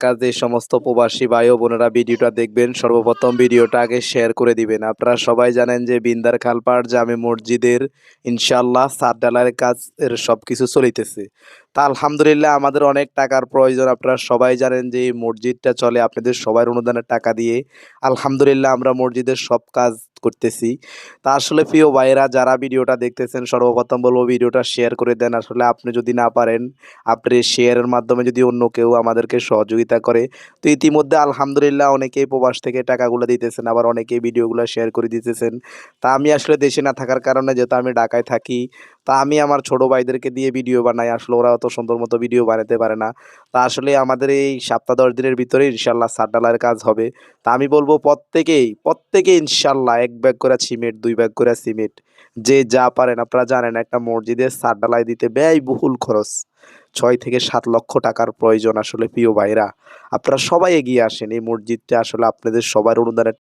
মক্কা যে সমস্ত প্রবাসী ভাই ও বোনেরা ভিডিওটা দেখবেন, সর্বপ্রথম ভিডিওটা আগে শেয়ার করে দিবেন। আপনারা সবাই জানেন যে বিন্দার খালপাড় জামে মসজিদের ইনশাআল্লাহ ছাদ ঢালাইয়ের কাজ এর সবকিছু চলিতেছে। তা আলহামদুলিল্লাহ আমাদের অনেক টাকার প্রয়োজন। আপনারা সবাই জানেন যে এই মসজিদটা চলে আপনাদের সবার অনুদানের টাকা দিয়ে। আলহামদুলিল্লাহ আমরা মসজিদের সব কাজ করতেছি। তা আসলে প্রিয় ভাইয়েরা যারা ভিডিওটা দেখতেছেন, সর্বপ্রথম বলবো ভিডিওটা শেয়ার করে দেন। আসলে আপনি যদি না পারেন, আপনি শেয়ারের মাধ্যমে যদি অন্য কেউ আমাদেরকে সহযোগিতা করে, তো ইতিমধ্যে আলহামদুলিল্লাহ অনেকেই প্রবাস থেকে টাকাগুলো দিতেছেন, আবার অনেকেই ভিডিওগুলো শেয়ার করে দিতেছেন। তা আমি আসলে দেশে না থাকার কারণে, যেহেতু আমি ঢাকায় থাকি, তা আমি আমার ছোট ভাইদেরকে দিয়ে ভিডিও বানাই। আসলে ওরা অত সুন্দর মতো ভিডিও বানাতে পারে না। তা আসলে আমাদের এই সপ্তাহ 10 দিনের ভিতরে ইনশাল্লাহ ছাদ ঢালাইয়ের কাজ হবে। তা আমি বলবো প্রত্যেকেই ইনশাল্লাহ 1 ব্যাগ করে সিমেন্ট, 2 ব্যাগ করে সিমেন্ট, যে যা পারেন। আপনারা জানেন একটা মসজিদের ছাদ ঢালাই দিতে ব্যয়বহুল খরচ 6 থেকে 7 লক্ষ টাকার প্রয়োজন। আসলে প্রিয় ভাইরা, আপনারা সবাই এগিয়ে আসেন। এই মসজিদটা আসলে আপনাদের সবার অনুদানের